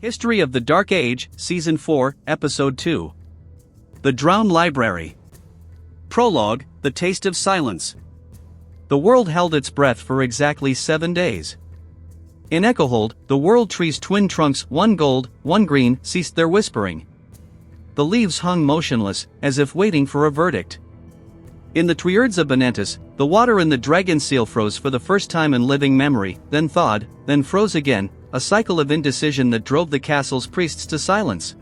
History of the Dark Age, Season 4, Episode 2. The Drowned Library. Prologue, The Taste of Silence. The world held its breath for exactly 7 days. In Echohold, the world tree's twin trunks, one gold, one green, ceased their whispering. The leaves hung motionless, as if waiting for a verdict. In the Curators of Benentis, the water in the dragon seal froze for the first time in living memory, then thawed, then froze again, a cycle of indecision that drove the castle's priests to silence.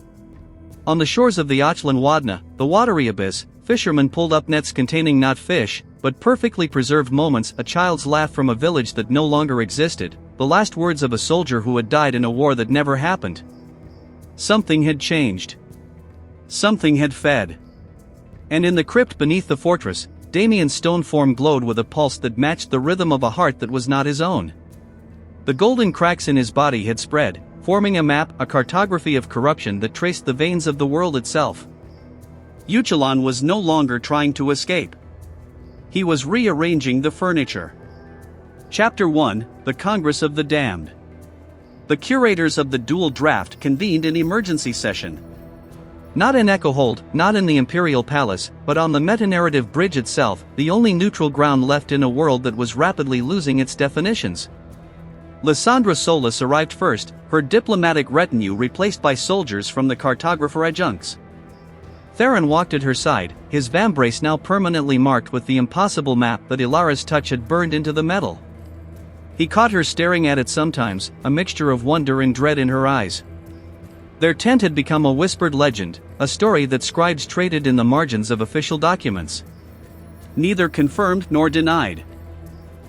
On the shores of the Otchłań Wodna, the Watery Abyss, fishermen pulled up nets containing not fish, but perfectly preserved moments, a child's laugh from a village that no longer existed, the last words of a soldier who had died in a war that never happened. Something had changed. Something had fed. And in the crypt beneath the fortress, Damian's stone form glowed with a pulse that matched the rhythm of a heart that was not his own. The golden cracks in his body had spread, forming a map, a cartography of corruption that traced the veins of the world itself. Utulon was no longer trying to escape. He was rearranging the furniture. Chapter 1, The Congress of the Damned. The curators of the dual draft convened an emergency session. Not in Echohold, not in the Imperial Palace, but on the meta-narrative bridge itself, the only neutral ground left in a world that was rapidly losing its definitions. Lysandra Solis arrived first, her diplomatic retinue replaced by soldiers from the cartographer adjuncts. Theron walked at her side, his vambrace now permanently marked with the impossible map that Ilara's touch had burned into the metal. He caught her staring at it sometimes, a mixture of wonder and dread in her eyes. Their tent had become a whispered legend, a story that scribes traded in the margins of official documents. Neither confirmed nor denied.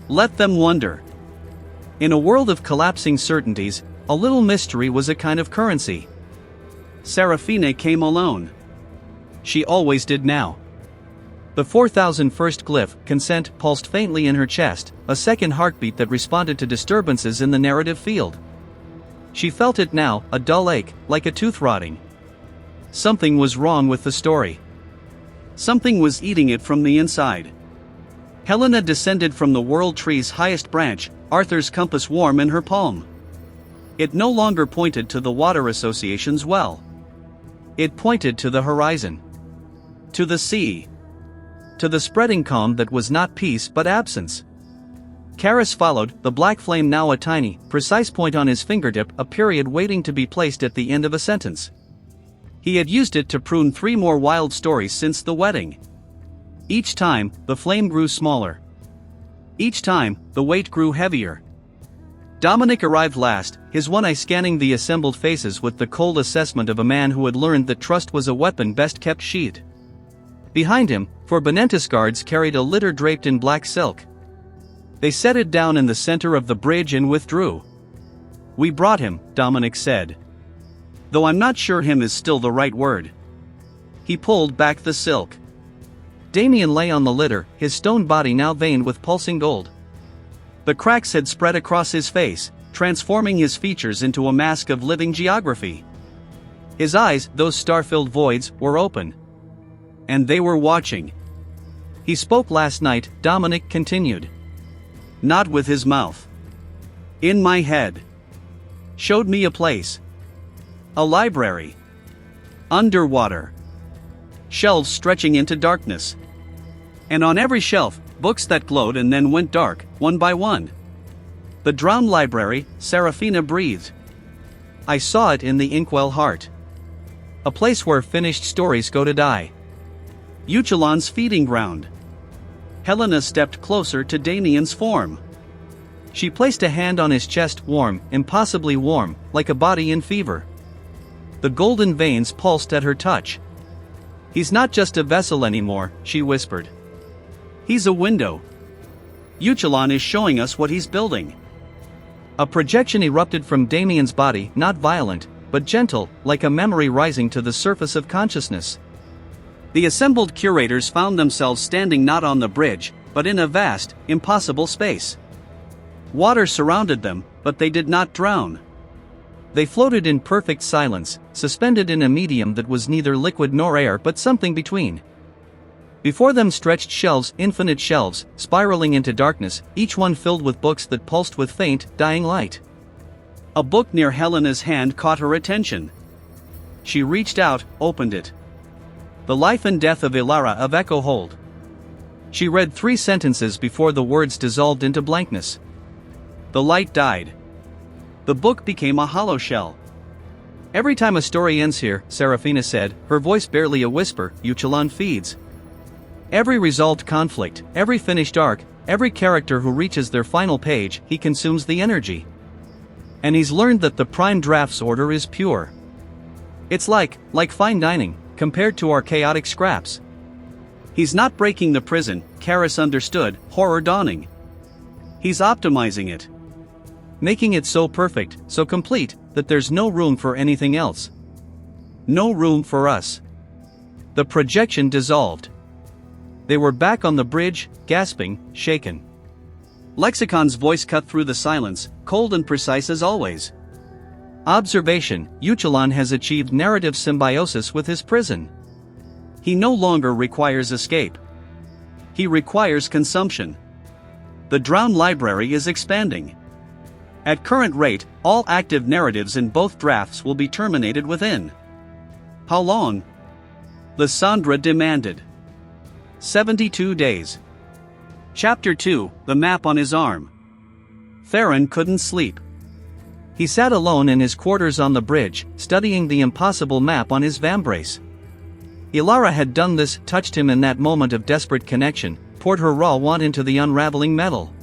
Let them wonder. In a world of collapsing certainties, a little mystery was a kind of currency. Serafina came alone. She always did now. The 4001st glyph, consent, pulsed faintly in her chest, a second heartbeat that responded to disturbances in the narrative field. She felt it now, a dull ache, like a tooth rotting. Something was wrong with the story. Something was eating it from the inside. Helena descended from the world tree's highest branch, Arthur's compass warm in her palm. It no longer pointed to the Water Association's well. It pointed to the horizon. To the sea. To the spreading calm that was not peace but absence. Karis followed, the black flame now a tiny, precise point on his fingertip, a period waiting to be placed at the end of a sentence. He had used it to prune 3 more wild stories since the wedding. Each time, the flame grew smaller. Each time, the weight grew heavier. Dominic arrived last, his one eye scanning the assembled faces with the cold assessment of a man who had learned that trust was a weapon best kept sheathed. Behind him, 4 Benentis guards carried a litter draped in black silk. They set it down in the center of the bridge and withdrew. "We brought him," Dominic said. "Though I'm not sure him is still the right word." He pulled back the silk. Damian lay on the litter, his stone body now veined with pulsing gold. The cracks had spread across his face, transforming his features into a mask of living geography. His eyes, those star-filled voids, were open. And they were watching. He spoke last night, Dominic continued. Not with his mouth. In my head. Showed me a place. A library. Underwater. Shelves stretching into darkness. And on every shelf, books that glowed and then went dark, one by one. The drowned library, Serafina breathed. I saw it in the inkwell heart. A place where finished stories go to die. Utulon's feeding ground. Helena stepped closer to Damian's form. She placed a hand on his chest, warm, impossibly warm, like a body in fever. The golden veins pulsed at her touch. He's not just a vessel anymore, she whispered. He's a window. Utulon is showing us what he's building. A projection erupted from Damian's body, not violent, but gentle, like a memory rising to the surface of consciousness. The assembled curators found themselves standing not on the bridge, but in a vast, impossible space. Water surrounded them, but they did not drown. They floated in perfect silence, suspended in a medium that was neither liquid nor air but something between. Before them stretched shelves, infinite shelves, spiraling into darkness, each one filled with books that pulsed with faint, dying light. A book near Helena's hand caught her attention. She reached out, opened it. The Life and Death of Ilara of Echo Hold. She read 3 sentences before the words dissolved into blankness. The light died. The book became a hollow shell. Every time a story ends here, Serafina said, her voice barely a whisper, Utulon feeds. Every resolved conflict, every finished arc, every character who reaches their final page, he consumes the energy. And he's learned that the prime draft's order is pure. It's like fine dining, compared to our chaotic scraps. He's not breaking the prison, Karis understood, horror dawning. He's optimizing it. Making it so perfect, so complete, that there's no room for anything else. No room for us. The projection dissolved. They were back on the bridge, gasping, shaken. Lexicon's voice cut through the silence, cold and precise as always. Observation: Utulon has achieved narrative symbiosis with his prison. He no longer requires escape. He requires consumption. The Drown library is expanding. At current rate, all active narratives in both drafts will be terminated within. How long? Lysandra demanded. 72 days. Chapter 2, The Map on His Arm. Theron couldn't sleep. He sat alone in his quarters on the bridge, studying the impossible map on his vambrace. Ilara had done this, touched him in that moment of desperate connection, poured her raw want into the unraveling metal.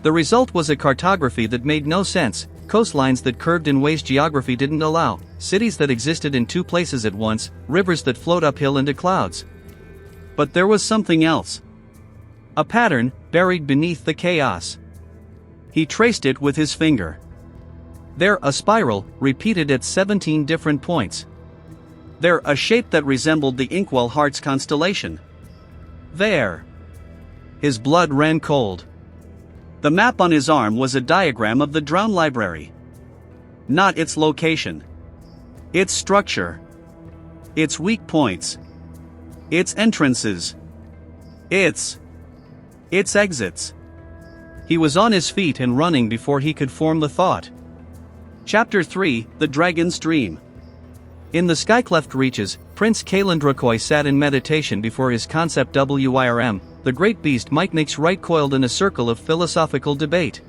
The result was a cartography that made no sense, coastlines that curved in ways geography didn't allow, cities that existed in 2 places at once, rivers that flowed uphill into clouds. But there was something else. A pattern, buried beneath the chaos. He traced it with his finger. There, a spiral, repeated at 17 different points. There, a shape that resembled the Inkwell Heart's constellation. There. His blood ran cold. The map on his arm was a diagram of the Drown library. Not its location. Its structure. Its weak points. Its entrances. Its exits. He was on his feet and running before he could form the thought. Chapter 3, The Dragon's Dream. In the skycleft reaches, Prince Kalandrakoi sat in meditation before his concept WIRM, the great beast Mike right coiled in a circle of philosophical debate.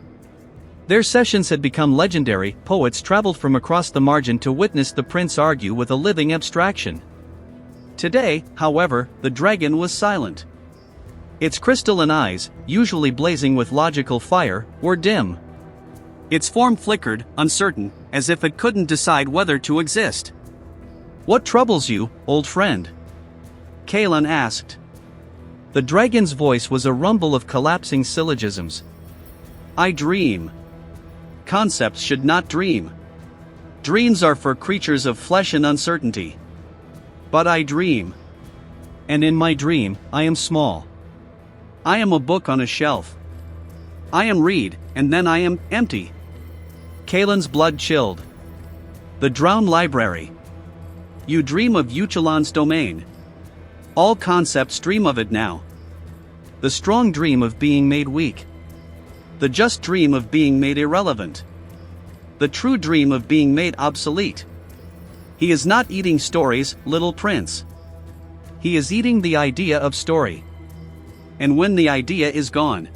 Their sessions had become legendary, poets traveled from across the margin to witness the prince argue with a living abstraction. Today, however, the dragon was silent. Its crystalline eyes, usually blazing with logical fire, were dim. Its form flickered, uncertain, as if it couldn't decide whether to exist. "What troubles you, old friend?" Kalan asked. The dragon's voice was a rumble of collapsing syllogisms. "I dream. Concepts should not dream. Dreams are for creatures of flesh and uncertainty. But I dream. And in my dream, I am small. I am a book on a shelf. I am read, and then I am empty." Kalan's blood chilled. The Drown library. You dream of Utulon's domain. All concepts dream of it now. The strong dream of being made weak. The just dream of being made irrelevant. The true dream of being made obsolete. He is not eating stories, little prince. He is eating the idea of story. And when the idea is gone.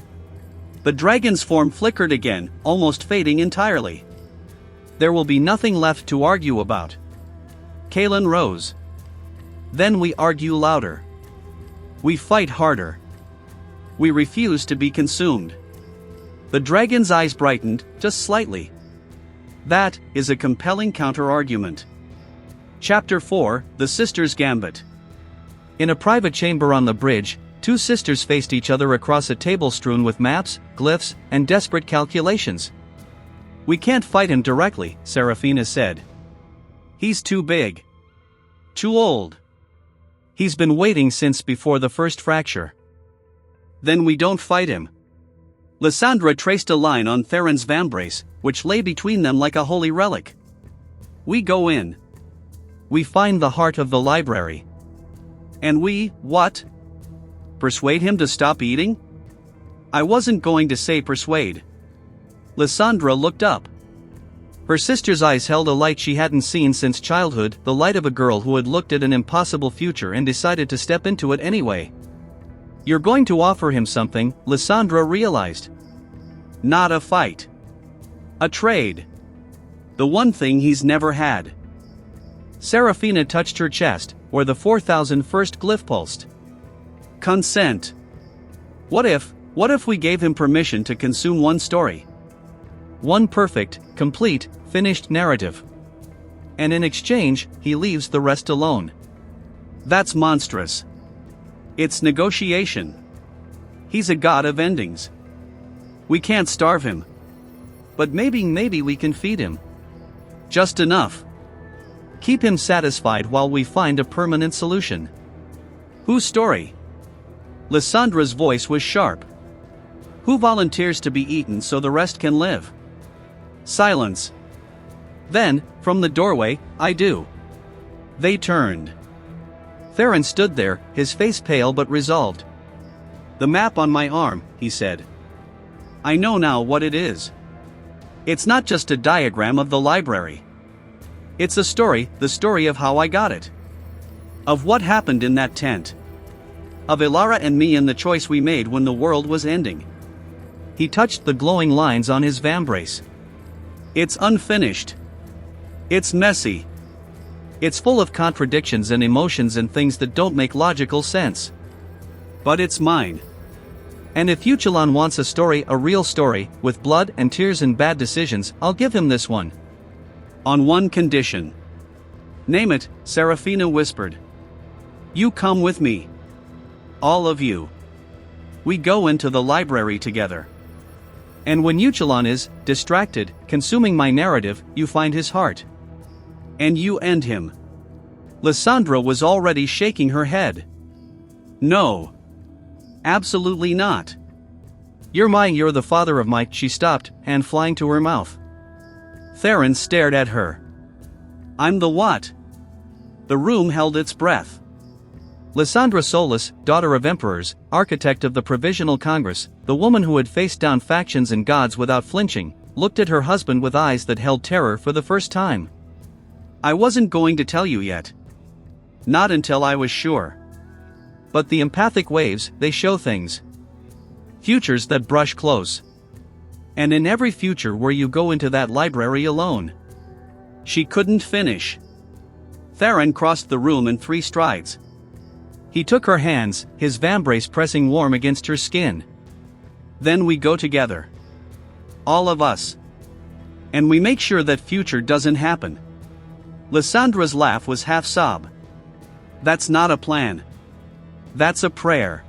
The dragon's form flickered again, almost fading entirely. There will be nothing left to argue about. Kalan rose. Then we argue louder. We fight harder. We refuse to be consumed. The dragon's eyes brightened, just slightly. That is a compelling counter-argument. Chapter 4, The Sisters' Gambit. In a private chamber on the bridge, 2 sisters faced each other across a table strewn with maps, glyphs, and desperate calculations. "We can't fight him directly," Serafina said. "He's too big. Too old. He's been waiting since before the first fracture." "Then we don't fight him." Lysandra traced a line on Theron's vambrace, which lay between them like a holy relic. "We go in. We find the heart of the library. And we, what? Persuade him to stop eating?" "I wasn't going to say persuade." Lysandra looked up. Her sister's eyes held a light she hadn't seen since childhood, the light of a girl who had looked at an impossible future and decided to step into it anyway. "You're going to offer him something," Lysandra realized. "Not a fight. A trade. The one thing he's never had." Serafina touched her chest, where the 4001st glyph pulsed. "Consent. What if we gave him permission to consume one story? One perfect, complete, finished narrative. And in exchange, he leaves the rest alone. That's monstrous. It's negotiation. He's a god of endings. We can't starve him. But maybe we can feed him. Just enough. Keep him satisfied while we find a permanent solution." "Whose story?" Lysandra's voice was sharp. "Who volunteers to be eaten so the rest can live?" Silence. Then, from the doorway, "I do." They turned. Theron stood there, his face pale but resolved. "The map on my arm," he said. "I know now what it is. It's not just a diagram of the library. It's a story, the story of how I got it. Of what happened in that tent. Of Ilara and me and the choice we made when the world was ending." He touched the glowing lines on his vambrace. "It's unfinished. It's messy. It's full of contradictions and emotions and things that don't make logical sense. But it's mine. And if Utulon wants a story, a real story, with blood and tears and bad decisions, I'll give him this one. On one condition." "Name it," Serafina whispered. "You come with me. All of you. We go into the library together. And when Utulon is distracted, consuming my narrative, you find his heart. And you end him." Lysandra was already shaking her head. "No. Absolutely not. You're the father of my," she stopped, hand flying to her mouth. Theron stared at her. "I'm the what?" The room held its breath. Lysandra Solis, daughter of emperors, architect of the Provisional Congress, the woman who had faced down factions and gods without flinching, looked at her husband with eyes that held terror for the first time. "I wasn't going to tell you yet. Not until I was sure. But the empathic waves, they show things. Futures that brush close. And in every future where you go into that library alone." She couldn't finish. Theron crossed the room in 3 strides. He took her hands, his vambrace pressing warm against her skin. "Then we go together. All of us. And we make sure that future doesn't happen." Lysandra's laugh was half sob. "That's not a plan. That's a prayer.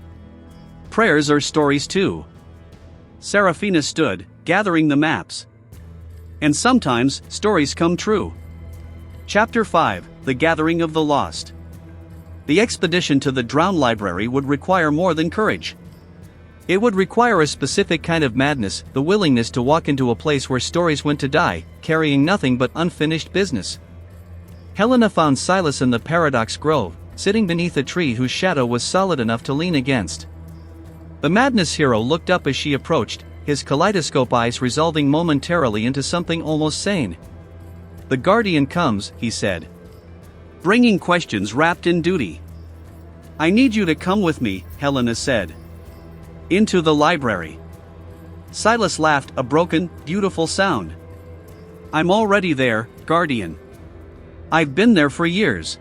Prayers are stories too." Serafina stood, gathering the maps. "And sometimes, stories come true." Chapter 5, The Gathering of the Lost. The expedition to the Drowned Library would require more than courage. It would require a specific kind of madness, the willingness to walk into a place where stories went to die, carrying nothing but unfinished business. Helena found Silas in the Paradox Grove, sitting beneath a tree whose shadow was solid enough to lean against. The madness hero looked up as she approached, his kaleidoscope eyes resolving momentarily into something almost sane. "The Guardian comes," he said. "Bringing questions wrapped in duty." "I need you to come with me," Helena said. "Into the library." Silas laughed, a broken, beautiful sound. "I'm already there, Guardian. I've been there for years.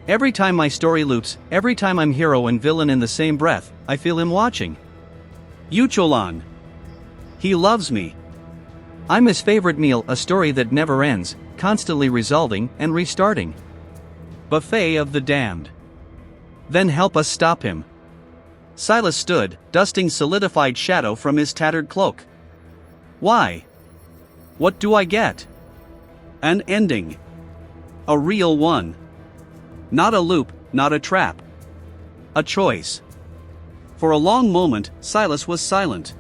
Every time my story loops, every time I'm hero and villain in the same breath, I feel him watching. Utulon. He loves me. I'm his favorite meal, a story that never ends, constantly resolving and restarting. Buffet of the damned. Then help us stop him." Silas stood, dusting solidified shadow from his tattered cloak. "Why? What do I get? An ending. A real one. Not a loop, not a trap. A choice." For a long moment, Silas was silent.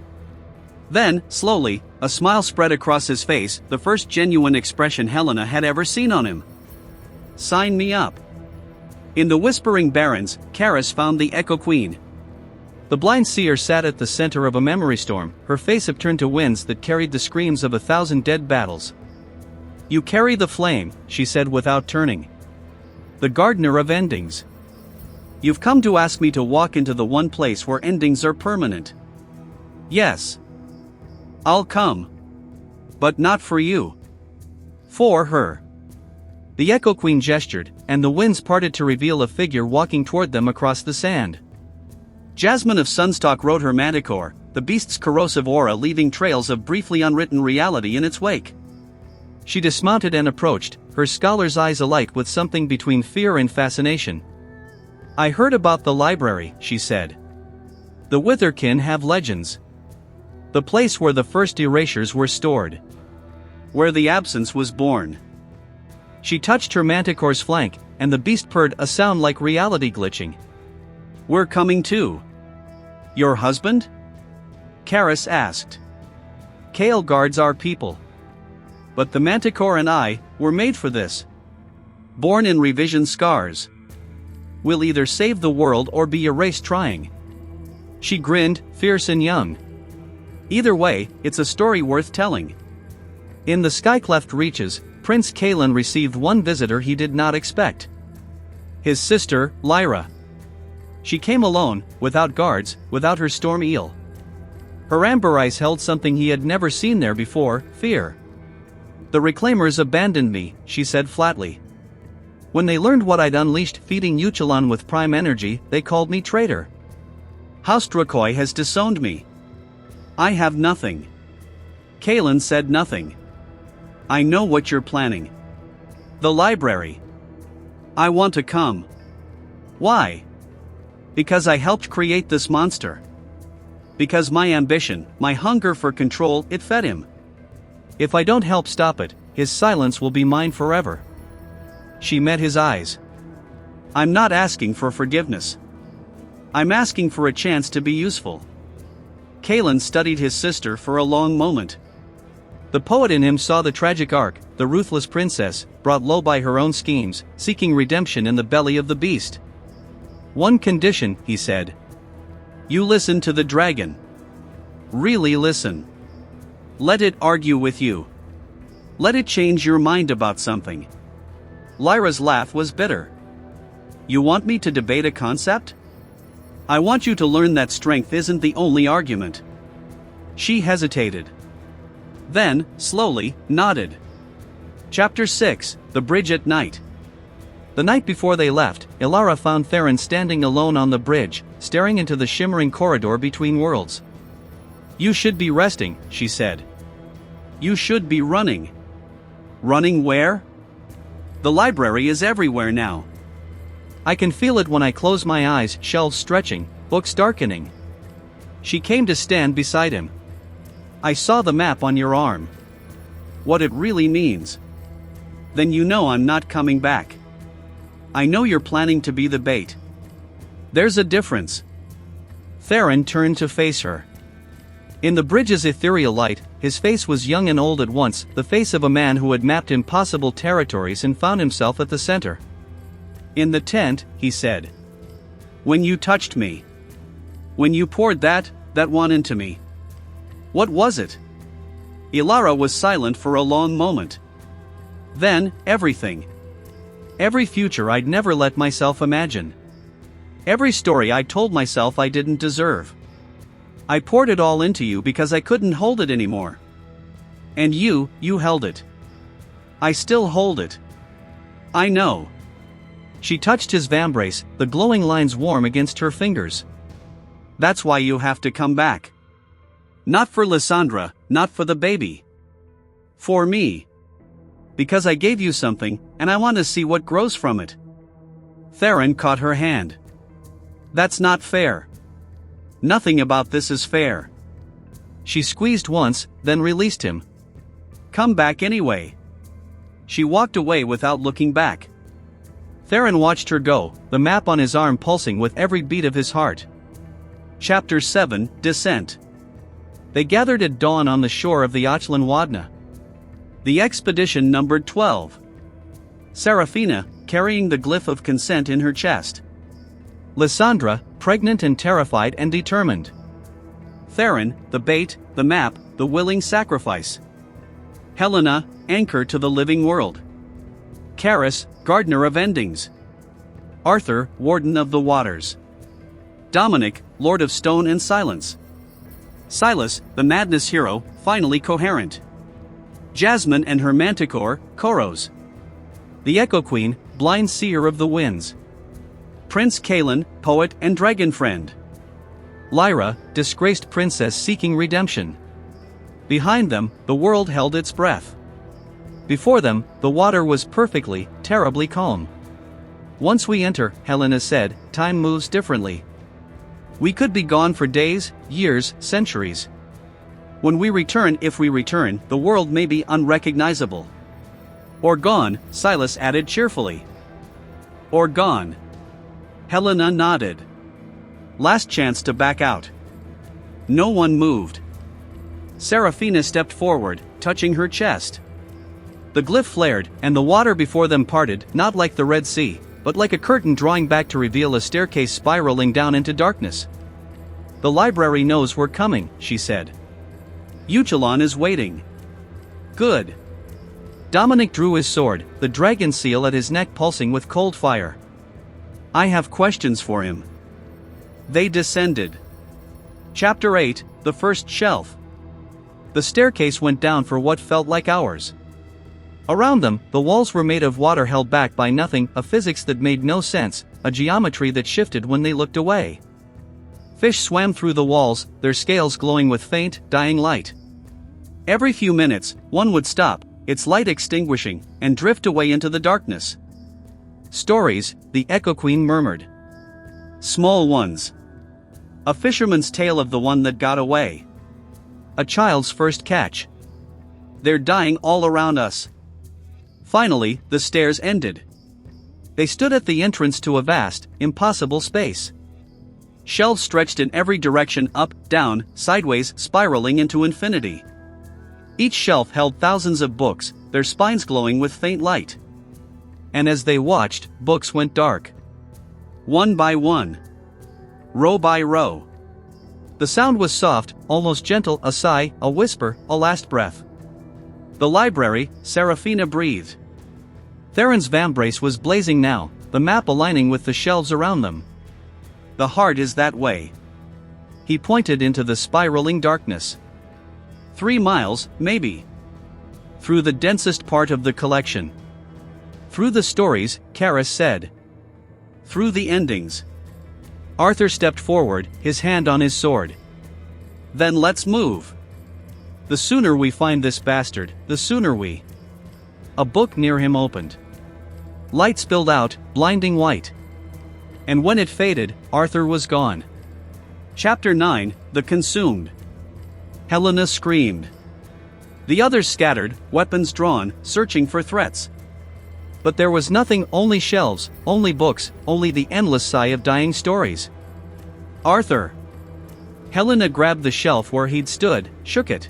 Then, slowly, a smile spread across his face, the first genuine expression Helena had ever seen on him. "Sign me up." In the Whispering Barrens, Karis found the Echo Queen. The blind seer sat at the center of a memory storm, her face upturned to winds that carried the screams of 1,000 dead battles. You carry the flame, she said without turning. The gardener of endings. You've come to ask me to walk into the one place where endings are permanent. Yes. I'll come. But not for you. For her. The Echo Queen gestured, and the winds parted to reveal a figure walking toward them across the sand. Jasmine of Sunstalk rode her manticore, the beast's corrosive aura leaving trails of briefly unwritten reality in its wake. She dismounted and approached, her scholar's eyes alight with something between fear and fascination. I heard about the library, she said. The Witherkin have legends. The place where the first erasures were stored. Where the absence was born. She touched her manticore's flank, and the beast purred a sound like reality glitching. We're coming too. Your husband? Karis asked. Kale guards our people. But the manticore and I were made for this. Born in revision scars. We'll either save the world or be erased trying. She grinned, fierce and young. Either way, it's a story worth telling. In the sky-cleft reaches, Prince Kalen received one visitor he did not expect. His sister, Lyra. She came alone, without guards, without her storm eel. Her amber eyes held something he had never seen there before, fear. The Reclaimers abandoned me, she said flatly. When they learned what I'd unleashed feeding Utulon with prime energy, they called me traitor. House Dracoy has disowned me. I have nothing. Kalen said nothing. I know what you're planning. The library. I want to come. Why? Because I helped create this monster. Because my ambition, my hunger for control, it fed him. If I don't help stop it, his silence will be mine forever. She met his eyes. I'm not asking for forgiveness. I'm asking for a chance to be useful. Kalen studied his sister for a long moment. The poet in him saw the tragic arc, the ruthless princess, brought low by her own schemes, seeking redemption in the belly of the beast. One condition, he said. You listen to the dragon. Really listen. Let it argue with you. Let it change your mind about something. Lyra's laugh was bitter. You want me to debate a concept? I want you to learn that strength isn't the only argument. She hesitated. Then, slowly, nodded. Chapter 6, The Bridge at Night. The night before they left, Ilara found Theron standing alone on the bridge, staring into the shimmering corridor between worlds. You should be resting, she said. You should be running. Running where? The library is everywhere now. I can feel it when I close my eyes, shelves stretching, books darkening. She came to stand beside him. I saw the map on your arm. What it really means. Then you know I'm not coming back. I know you're planning to be the bait. There's a difference. Theron turned to face her. In the bridge's ethereal light, his face was young and old at once, the face of a man who had mapped impossible territories and found himself at the center. In the tent, he said. When you touched me. When you poured that one into me. What was it? Ilara was silent for a long moment. Then, everything. Every future I'd never let myself imagine. Every story I told myself I didn't deserve. I poured it all into you because I couldn't hold it anymore. And you held it. I still hold it. I know. She touched his vambrace, the glowing lines warm against her fingers. That's why you have to come back. Not for Lysandra, not for the baby. For me. Because I gave you something, and I want to see what grows from it. Theron caught her hand. That's not fair. Nothing about this is fair. She squeezed once, then released him. Come back anyway. She walked away without looking back. Theron watched her go, the map on his arm pulsing with every beat of his heart. Chapter 7, Descent. They gathered at dawn on the shore of the Otchłań Wodna. The expedition numbered 12. Serafina, carrying the glyph of consent in her chest. Lysandra, pregnant and terrified and determined. Theron, the bait, the map, the willing sacrifice. Helena, anchor to the living world. Karis, gardener of endings. Arthur, warden of the waters. Dominic, lord of stone and silence. Silas, the madness hero, finally coherent. Jasmine and her manticore, Koros. The Echo Queen, blind seer of the winds. Prince Kalen, poet and dragon friend. Lyra, disgraced princess seeking redemption. Behind them, the world held its breath. Before them, the water was perfectly, terribly calm. Once we enter, Helena said, time moves differently. We could be gone for days, years, centuries. When we return, if we return, the world may be unrecognizable. Or gone, Silas added cheerfully. Or gone. Helena nodded. Last chance to back out. No one moved. Seraphina stepped forward, touching her chest. The glyph flared, and the water before them parted, not like the Red Sea, but like a curtain drawing back to reveal a staircase spiraling down into darkness. The library knows we're coming, she said. Utulon is waiting. Good. Dominic drew his sword, the dragon seal at his neck pulsing with cold fire. I have questions for him. They descended. Chapter 8, The First Shelf. The staircase went down for what felt like hours. Around them, the walls were made of water held back by nothing, a physics that made no sense, a geometry that shifted when they looked away. Fish swam through the walls, their scales glowing with faint, dying light. Every few minutes, one would stop, its light extinguishing, and drift away into the darkness. Stories, the Echo Queen murmured. Small ones. A fisherman's tale of the one that got away. A child's first catch. They're dying all around us. Finally, the stairs ended. They stood at the entrance to a vast, impossible space. Shelves stretched in every direction, up, down, sideways, spiraling into infinity. Each shelf held thousands of books, their spines glowing with faint light. And as they watched, books went dark. One by one. Row by row. The sound was soft, almost gentle, a sigh, a whisper, a last breath. The library, Seraphina breathed. Theron's vambrace was blazing now, the map aligning with the shelves around them. The heart is that way. He pointed into the spiraling darkness. 3 miles, maybe. Through the densest part of the collection. Through the stories, Karis said. Through the endings. Arthur stepped forward, his hand on his sword. Then let's move. The sooner we find this bastard, the sooner we. A book near him opened. Light spilled out, blinding white. And when it faded, Arthur was gone. Chapter 9, The Consumed. Helena screamed. The others scattered, weapons drawn, searching for threats. But there was nothing, only shelves, only books, only the endless sigh of dying stories. Arthur. Helena grabbed the shelf where he'd stood, shook it.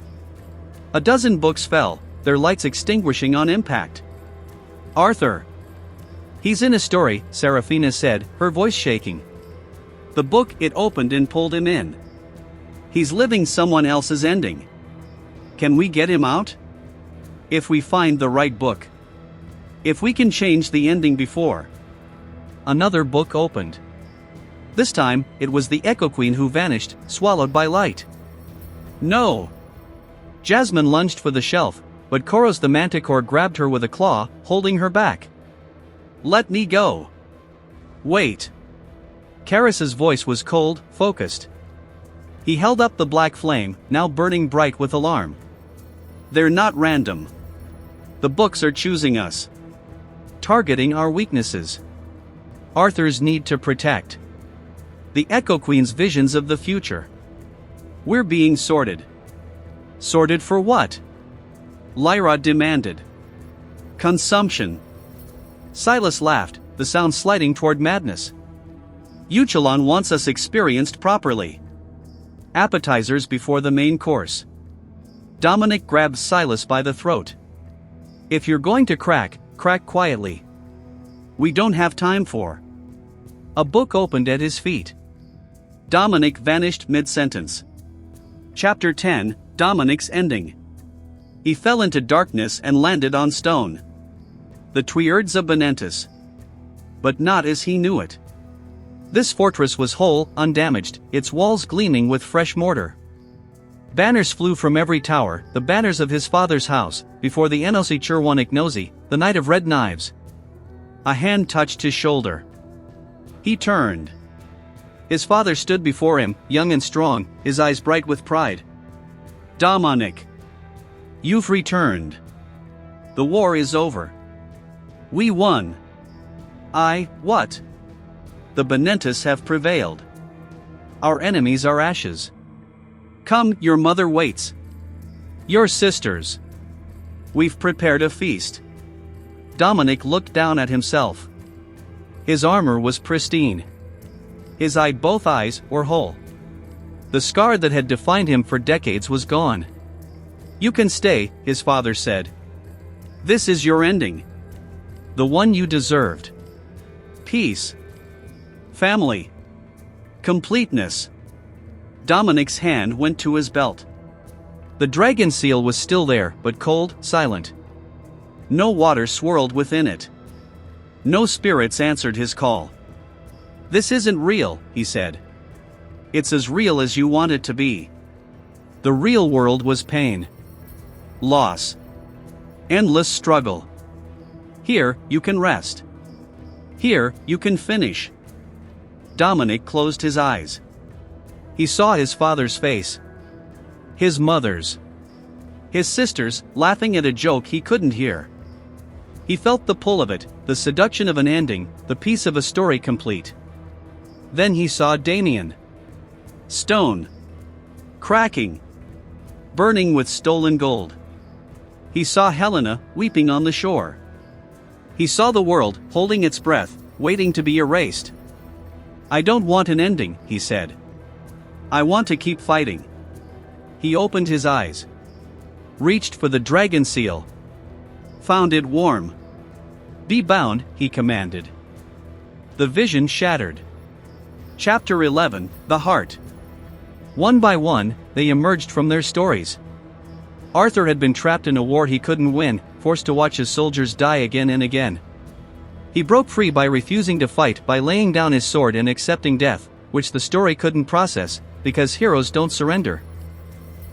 A dozen books fell, their lights extinguishing on impact. Arthur. He's in a story, Seraphina said, her voice shaking. The book, it opened and pulled him in. He's living someone else's ending. Can we get him out? If we find the right book. If we can change the ending before. Another book opened. This time, it was the Echo Queen who vanished, swallowed by light. No! Jasmine lunged for the shelf, but Koros the manticore grabbed her with a claw, holding her back. Let me go. Wait. Karis's voice was cold, focused. He held up the black flame, now burning bright with alarm. They're not random. The books are choosing us. Targeting our weaknesses. Arthur's need to protect. The Echo Queen's visions of the future. We're being sorted. Sorted for what? Lyra demanded. Consumption. Silas laughed, the sound sliding toward madness. Utulon wants us experienced properly. Appetizers before the main course. Dominic grabbed Silas by the throat. If you're going to crack, crack quietly. We don't have time for. A book opened at his feet. Dominic vanished mid-sentence. Chapter 10, Dominic's Ending. He fell into darkness and landed on stone. The Tweards of Benentis. But not as he knew it. This fortress was whole, undamaged, its walls gleaming with fresh mortar. Banners flew from every tower, the banners of his father's house, before the Enosi Chirwanik Nosy, the Knight of Red Knives. A hand touched his shoulder. He turned. His father stood before him, young and strong, his eyes bright with pride. Dominic. You've returned. The war is over. We won. What? The Benentis have prevailed. Our enemies are ashes. Come, your mother waits. Your sisters. We've prepared a feast. Dominic looked down at himself. His armor was pristine. Both eyes were whole. The scar that had defined him for decades was gone. You can stay, his father said. This is your ending. The one you deserved. Peace. Family. Completeness. Dominic's hand went to his belt. The dragon seal was still there, but cold, silent. No water swirled within it. No spirits answered his call. This isn't real, he said. It's as real as you want it to be. The real world was pain. Loss. Endless struggle. Here, you can rest. Here, you can finish. Dominic closed his eyes. He saw his father's face. His mother's. His sisters, laughing at a joke he couldn't hear. He felt the pull of it, the seduction of an ending, the piece of a story complete. Then he saw Damian. Stone. Cracking. Burning with stolen gold. He saw Helena, weeping on the shore. He saw the world, holding its breath, waiting to be erased. I don't want an ending, he said. I want to keep fighting. He opened his eyes. Reached for the dragon seal. Found it warm. Be bound, he commanded. The vision shattered. Chapter 11, The Heart. One by one, they emerged from their stories. Arthur had been trapped in a war he couldn't win, forced to watch his soldiers die again and again. He broke free by refusing to fight, by laying down his sword and accepting death, which the story couldn't process, because heroes don't surrender.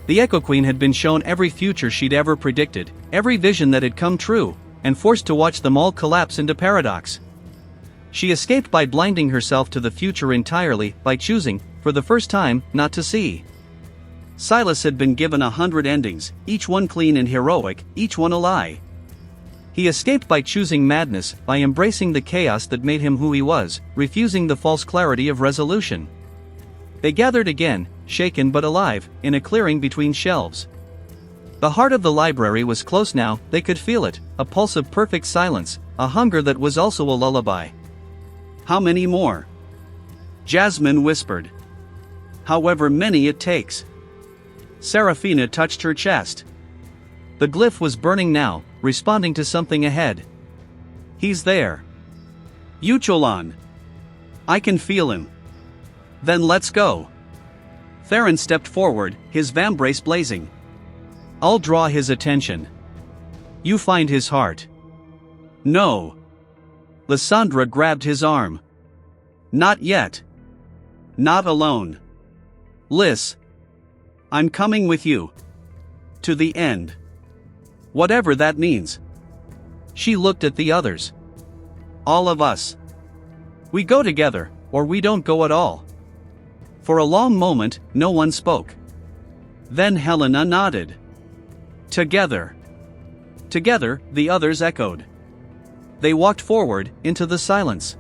The Echo Queen had been shown every future she'd ever predicted, every vision that had come true, and forced to watch them all collapse into paradox. She escaped by blinding herself to the future entirely, by choosing, for the first time, not to see. Silas had been given 100 endings, each one clean and heroic, each one a lie. He escaped by choosing madness, by embracing the chaos that made him who he was, refusing the false clarity of resolution. They gathered again, shaken but alive, in a clearing between shelves. The heart of the library was close now, they could feel it, a pulse of perfect silence, a hunger that was also a lullaby. How many more? Jasmine whispered. However many it takes. Seraphina touched her chest. The glyph was burning now, responding to something ahead. He's there. Utulon. I can feel him. Then let's go. Theron stepped forward, his vambrace blazing. I'll draw his attention. You find his heart. No. Lysandra grabbed his arm. Not yet. Not alone. Lys. I'm coming with you. To the end. Whatever that means. She looked at the others. All of us. We go together, or we don't go at all. For a long moment, no one spoke. Then Helena nodded. Together. Together, the others echoed. They walked forward, into the silence.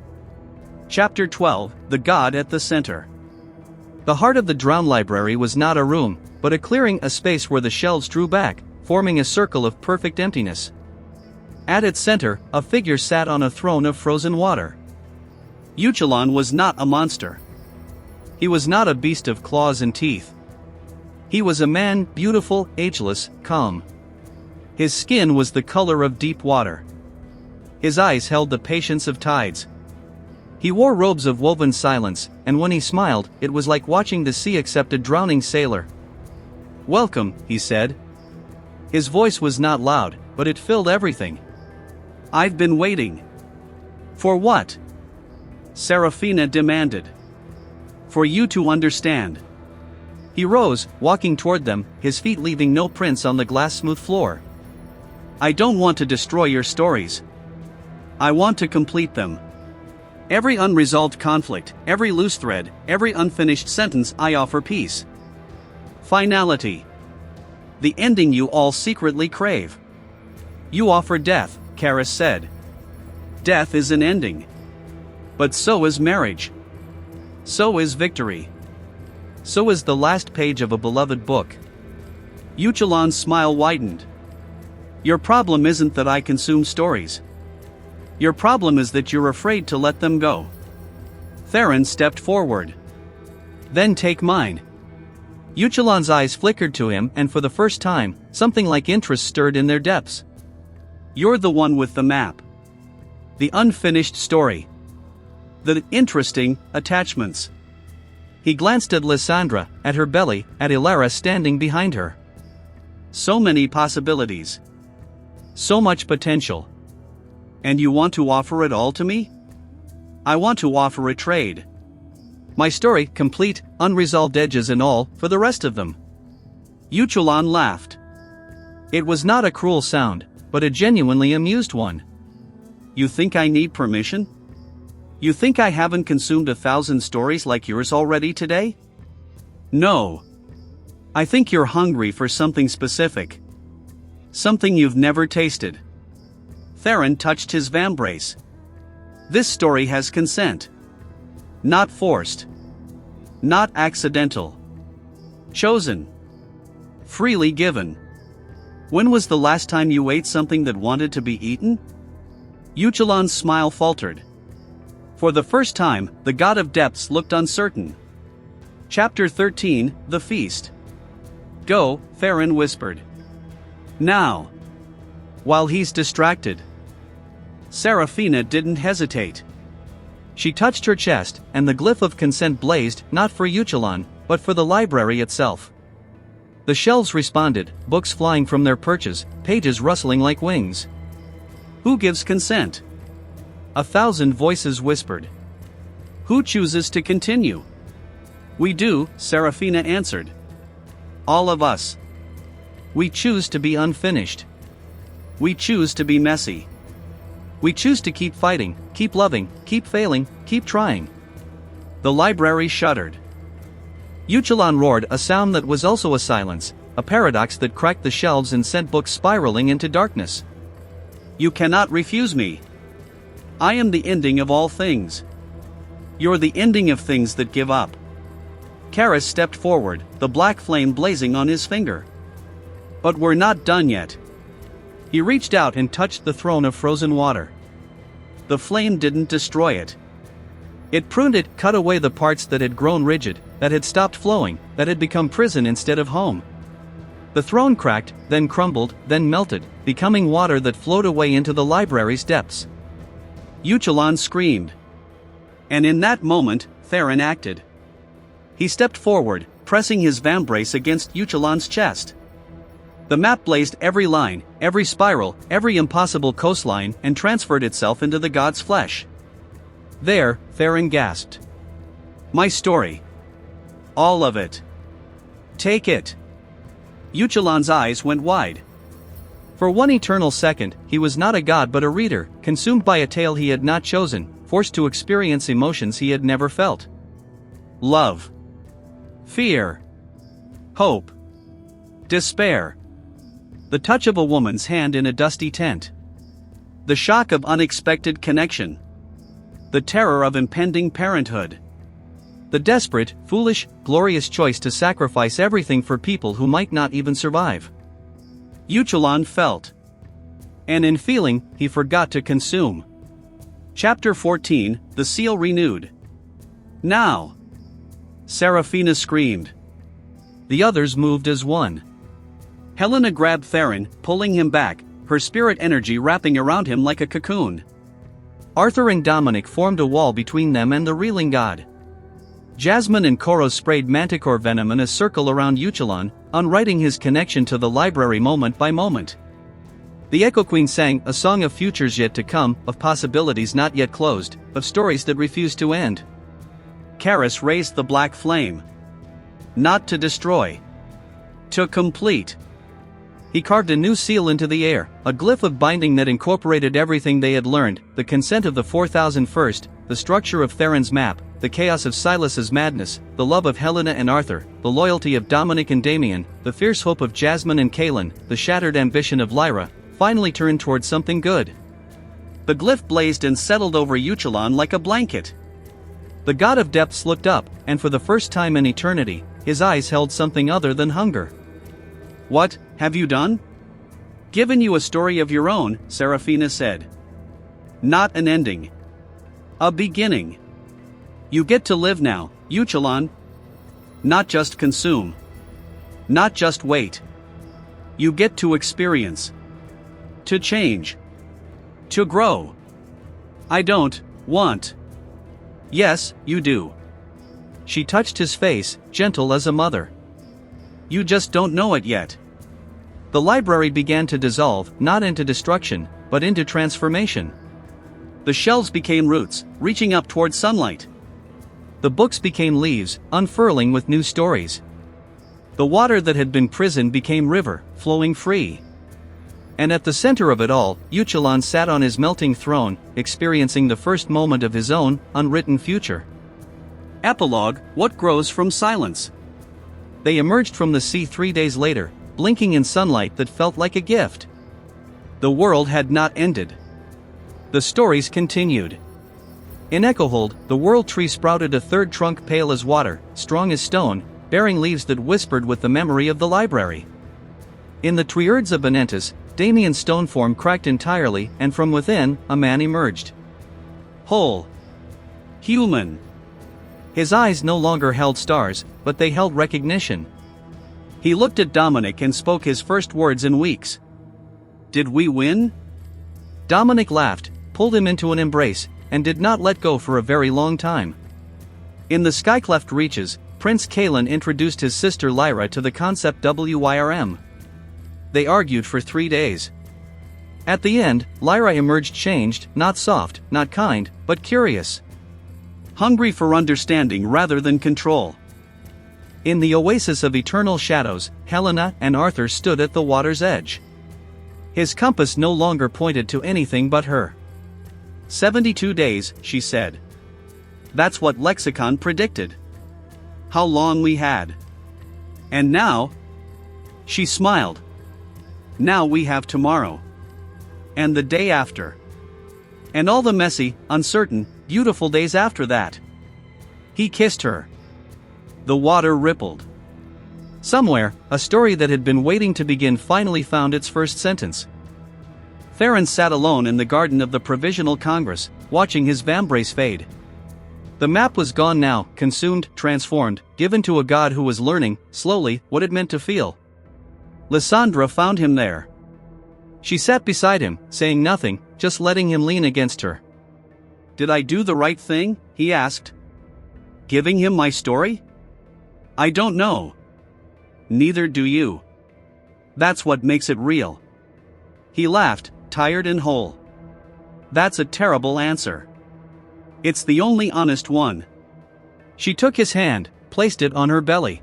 Chapter 12, The God at the Center. The heart of the Drown Library was not a room, but a clearing, a space where the shelves drew back, forming a circle of perfect emptiness. At its center, a figure sat on a throne of frozen water. Utulon was not a monster. He was not a beast of claws and teeth. He was a man, beautiful, ageless, calm. His skin was the color of deep water. His eyes held the patience of tides. He wore robes of woven silence, and when he smiled, it was like watching the sea accept a drowning sailor. Welcome, he said. His voice was not loud, but it filled everything. "I've been waiting." "For what?" Serafina demanded. "For you to understand." He rose, walking toward them, his feet leaving no prints on the glass-smooth floor. "I don't want to destroy your stories. I want to complete them. Every unresolved conflict, every loose thread, every unfinished sentence, I offer peace. Finality. The ending you all secretly crave." "You offer death," Karis said. "Death is an ending. But so is marriage. So is victory. So is the last page of a beloved book." Utulon's smile widened. "Your problem isn't that I consume stories. Your problem is that you're afraid to let them go." Theron stepped forward. "Then take mine." Utulon's eyes flickered to him, and for the first time, something like interest stirred in their depths. "You're the one with the map. The unfinished story. The interesting attachments." He glanced at Lysandra, at her belly, at Ilara standing behind her. "So many possibilities. So much potential. And you want to offer it all to me?" "I want to offer a trade. My story, complete, unresolved edges and all, for the rest of them." Utulon laughed. It was not a cruel sound, but a genuinely amused one. "You think I need permission? You think I haven't consumed 1,000 stories like yours already today? No. I think you're hungry for something specific. Something you've never tasted." Theron touched his vambrace. "This story has consent. Not forced. Not accidental. Chosen. Freely given. When was the last time you ate something that wanted to be eaten?" Utulon's smile faltered. For the first time, the god of depths looked uncertain. Chapter 13, The Feast. "Go," Theron whispered. "Now." "While he's distracted." Serafina didn't hesitate. She touched her chest, and the glyph of consent blazed, not for Utulon, but for the library itself. The shelves responded, books flying from their perches, pages rustling like wings. "Who gives consent?" 1,000 voices whispered. "Who chooses to continue?" "We do," Serafina answered. "All of us. We choose to be unfinished. We choose to be messy. We choose to keep fighting, keep loving, keep failing, keep trying." The library shuddered. Utulon roared, a sound that was also a silence, a paradox that cracked the shelves and sent books spiraling into darkness. "You cannot refuse me. I am the ending of all things. You're the ending of things that give up." Karis stepped forward, the black flame blazing on his finger. "But we're not done yet." He reached out and touched the throne of frozen water. The flame didn't destroy it. It pruned it, cut away the parts that had grown rigid, that had stopped flowing, that had become prison instead of home. The throne cracked, then crumbled, then melted, becoming water that flowed away into the library's depths. Utulon screamed. And in that moment, Theron acted. He stepped forward, pressing his vambrace against Utulon's chest. The map blazed every line, every spiral, every impossible coastline, and transferred itself into the god's flesh. "There," Theron gasped. "My story. All of it. Take it." Utulon's eyes went wide. For one eternal second, he was not a god but a reader, consumed by a tale he had not chosen, forced to experience emotions he had never felt. Love. Fear. Hope. Despair. The touch of a woman's hand in a dusty tent. The shock of unexpected connection. The terror of impending parenthood. The desperate, foolish, glorious choice to sacrifice everything for people who might not even survive. Utulon felt. And in feeling, he forgot to consume. Chapter 14, The Seal Renewed. "Now!" Serafina screamed. The others moved as one. Helena grabbed Theron, pulling him back, her spirit energy wrapping around him like a cocoon. Arthur and Dominic formed a wall between them and the reeling god. Jasmine and Koros sprayed manticore venom in a circle around Utulon, unwriting his connection to the library moment by moment. The Echo Queen sang a song of futures yet to come, of possibilities not yet closed, of stories that refuse to end. Karis raised the black flame. Not to destroy. To complete. He carved a new seal into the air, a glyph of binding that incorporated everything they had learned, the consent of the 4001st, the structure of Theron's map, the chaos of Silas's madness, the love of Helena and Arthur, the loyalty of Dominic and Damian, the fierce hope of Jasmine and Kaelin, the shattered ambition of Lyra, finally turned toward something good. The glyph blazed and settled over Utulon like a blanket. The god of depths looked up, and for the first time in eternity, his eyes held something other than hunger. "What have you done?" "Given you a story of your own," Seraphina said. "Not an ending. A beginning. You get to live now, Utulon. Not just consume. Not just wait. You get to experience. To change. To grow. I don't want." "Yes, you do." She touched his face, gentle as a mother. "You just don't know it yet." The library began to dissolve, not into destruction, but into transformation. The shelves became roots, reaching up toward sunlight. The books became leaves, unfurling with new stories. The water that had been prison became river, flowing free. And at the center of it all, Utulon sat on his melting throne, experiencing the first moment of his own, unwritten future. Epilogue: What grows from silence? They emerged from the sea 3 days later, blinking in sunlight that felt like a gift. The world had not ended. The stories continued. In Echohold, the world tree sprouted a third trunk pale as water, strong as stone, bearing leaves that whispered with the memory of the library. In the Triards of Benentis, Damian's stone form cracked entirely, and from within, a man emerged. Whole. Human. His eyes no longer held stars, but they held recognition. He looked at Dominic and spoke his first words in weeks. "Did we win?" Dominic laughed, pulled him into an embrace, and did not let go for a very long time. In the sky-cleft reaches, Prince Kaelin introduced his sister Lyra to the concept WYRM. They argued for 3 days. At the end, Lyra emerged changed, not soft, not kind, but curious. Hungry for understanding rather than control. In the oasis of eternal shadows, Helena and Arthur stood at the water's edge. His compass no longer pointed to anything but her. 72 days, she said. That's what Lexicon predicted. How long we had. And now? She smiled. Now we have tomorrow. And the day after. And all the messy, uncertain, beautiful days after that. He kissed her. The water rippled. Somewhere, a story that had been waiting to begin finally found its first sentence. Theron sat alone in the garden of the Provisional Congress, watching his vambrace fade. The map was gone now, consumed, transformed, given to a god who was learning, slowly, what it meant to feel. Lysandra found him there. She sat beside him, saying nothing, just letting him lean against her. "Did I do the right thing?" he asked. "Giving him my story?" "I don't know." "Neither do you. That's what makes it real." He laughed, tired and whole. "That's a terrible answer. It's the only honest one." She took his hand, placed it on her belly.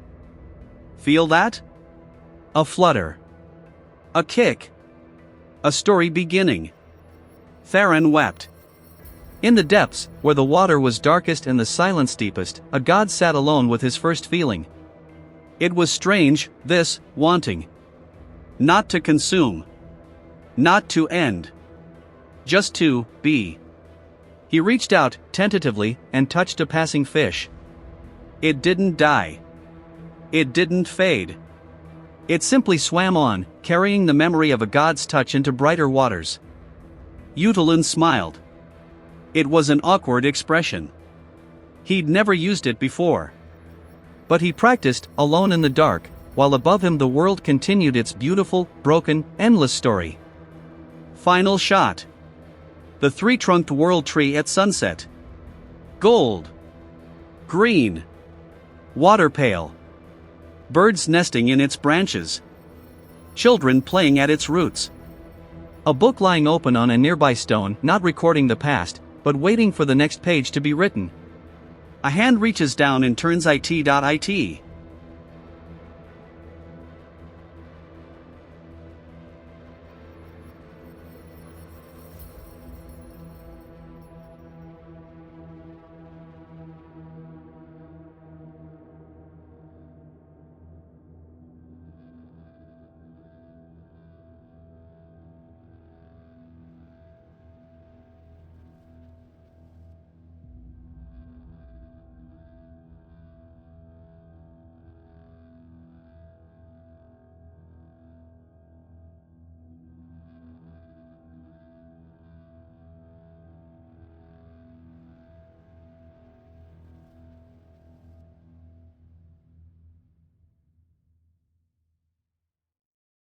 "Feel that?" A flutter. A kick. A story beginning. Theron wept. In the depths, where the water was darkest and the silence deepest, a god sat alone with his first feeling. It was strange, this, wanting. Not to consume. Not to end. Just to be. He reached out, tentatively, and touched a passing fish. It didn't die. It didn't fade. It simply swam on, carrying the memory of a god's touch into brighter waters. Utulon smiled. It was an awkward expression. He'd never used it before. But he practiced, alone in the dark, while above him the world continued its beautiful, broken, endless story. Final shot. The three-trunked world tree at sunset. Gold. Green. Water pail. Birds nesting in its branches. Children playing at its roots. A book lying open on a nearby stone, not recording the past, but waiting for the next page to be written. A hand reaches down and turns it.